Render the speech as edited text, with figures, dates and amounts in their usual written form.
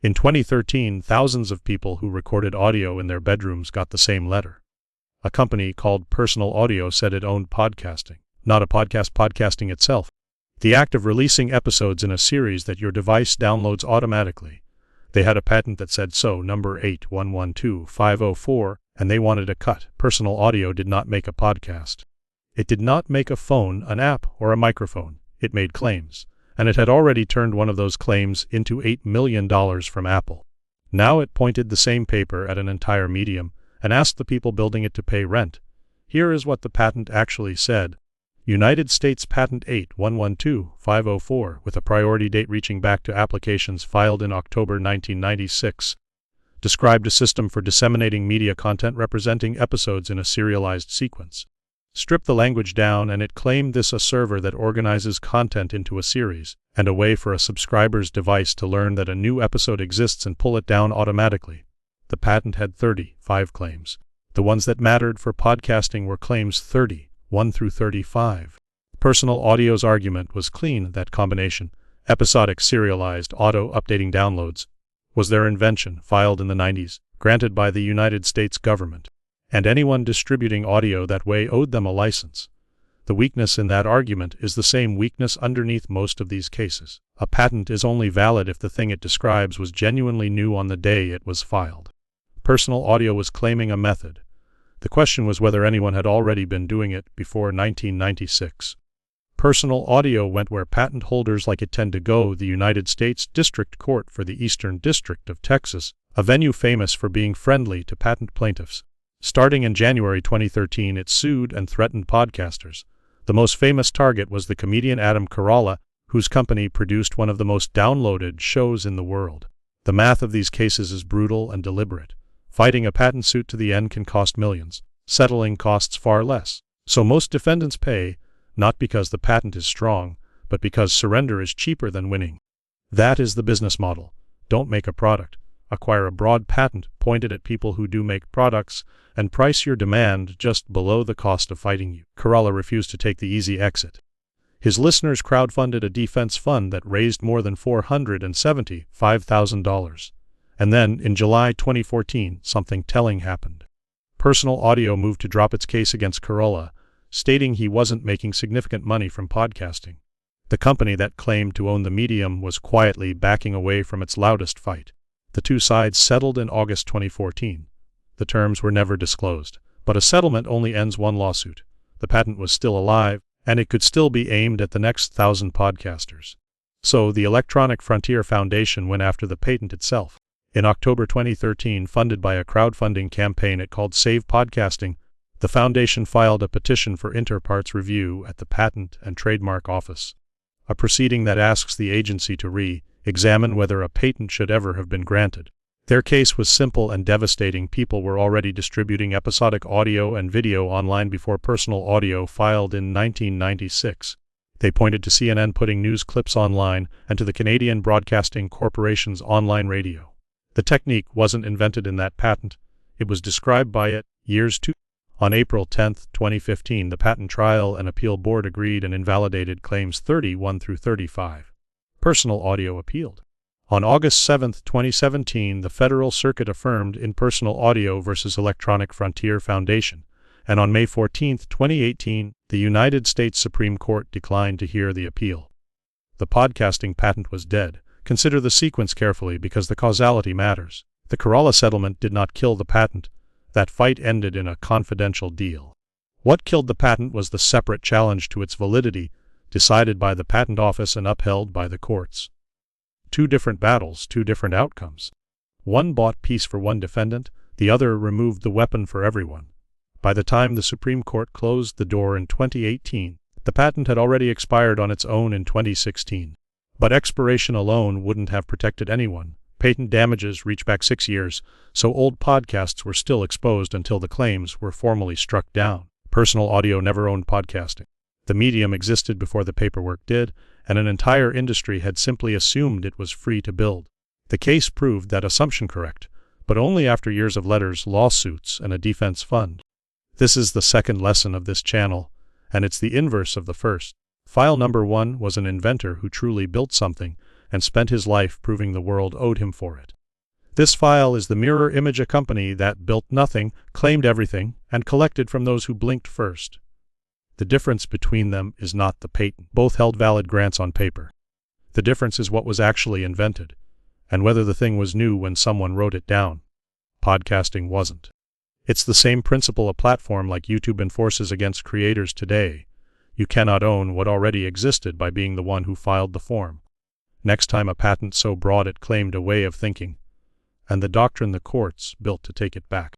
In 2013, thousands of people who recorded audio in their bedrooms got the same letter. A company called Personal Audio said it owned podcasting, not podcasting itself. The act of releasing episodes in a series that your device downloads automatically. They had a patent that said so, number 8112504, and they wanted a cut. Personal Audio did not make a podcast. It did not make a phone, an app, or a microphone. It made claims, and it had already turned one of those claims into $8 million from Apple. Now it pointed the same paper at an entire medium and asked the people building it to pay rent. Here is what the patent actually said. United States Patent 8112504, with a priority date reaching back to applications filed in October 1996, described a system for disseminating media content representing episodes in a serialized sequence. Strip the language down and it claimed this a server that organizes content into a series, and a way for a subscriber's device to learn that a new episode exists and pull it down automatically. The patent had 35 claims. The ones that mattered for podcasting were claims 31 through 35. Personal Audio's argument was clean. That combination, episodic serialized auto-updating downloads, was their invention, filed in the 90s, granted by the United States government. And anyone distributing audio that way owed them a license. The weakness in that argument is the same weakness underneath most of these cases. A patent is only valid if the thing it describes was genuinely new on the day it was filed. Personal Audio was claiming a method. The question was whether anyone had already been doing it before 1996. Personal Audio went where patent holders like it tend to go, the United States District Court for the Eastern District of Texas, a venue famous for being friendly to patent plaintiffs. Starting in January 2013, it sued and threatened podcasters. The most famous target was the comedian Adam Carolla, whose company produced one of the most downloaded shows in the world. The math of these cases is brutal and deliberate. Fighting a patent suit to the end can cost millions. Settling costs far less. So most defendants pay, not because the patent is strong, but because surrender is cheaper than winning. That is the business model. Don't make a product. Acquire a broad patent pointed at people who do make products, and price your demand just below the cost of fighting you. Carolla refused to take the easy exit. His listeners crowdfunded a defense fund that raised more than $475,000. And then, in July 2014, something telling happened. Personal Audio moved to drop its case against Carolla, stating he wasn't making significant money from podcasting. The company that claimed to own the medium was quietly backing away from its loudest fight. The two sides settled in August 2014. The terms were never disclosed, but a settlement only ends one lawsuit. The patent was still alive, and it could still be aimed at the next 1,000 podcasters. So the Electronic Frontier Foundation went after the patent itself. In October 2013, funded by a crowdfunding campaign it called Save Podcasting, the foundation filed a petition for inter partes review at the Patent and Trademark Office, a proceeding that asks the agency to re-examine whether a patent should ever have been granted. Their case was simple and devastating. People were already distributing episodic audio and video online before Personal Audio filed in 1996. They pointed to CNN putting news clips online and to the Canadian Broadcasting Corporation's online radio. The technique wasn't invented in that patent. It was described by it years too. On April 10, 2015, the Patent Trial and Appeal Board agreed and invalidated claims 31 through 35. Personal Audio appealed. On August 7, 2017, the Federal Circuit affirmed in Personal Audio v. Electronic Frontier Foundation, and on May 14, 2018, the United States Supreme Court declined to hear the appeal. The podcasting patent was dead. Consider the sequence carefully because the causality matters. The Carolla settlement did not kill the patent. That fight ended in a confidential deal. What killed the patent was the separate challenge to its validity, decided by the Patent Office and upheld by the courts. Two different battles, two different outcomes. One bought peace for one defendant, the other removed the weapon for everyone. By the time the Supreme Court closed the door in 2018, the patent had already expired on its own in 2016. But expiration alone wouldn't have protected anyone. Patent damages reach back 6 years, so old podcasts were still exposed until the claims were formally struck down. Personal Audio never owned podcasting. The medium existed before the paperwork did, and an entire industry had simply assumed it was free to build. The case proved that assumption correct, but only after years of letters, lawsuits, and a defense fund. This is the second lesson of this channel, and it's the inverse of the first. File number 1 was an inventor who truly built something, and spent his life proving the world owed him for it. This file is the mirror image of a company that built nothing, claimed everything, and collected from those who blinked first. The difference between them is not the patent. Both held valid grants on paper. The difference is what was actually invented, and whether the thing was new when someone wrote it down. Podcasting wasn't. It's the same principle a platform like YouTube enforces against creators today. You cannot own what already existed by being the one who filed the form. Next time a patent so broad it claimed a way of thinking, and the doctrine the courts built to take it back.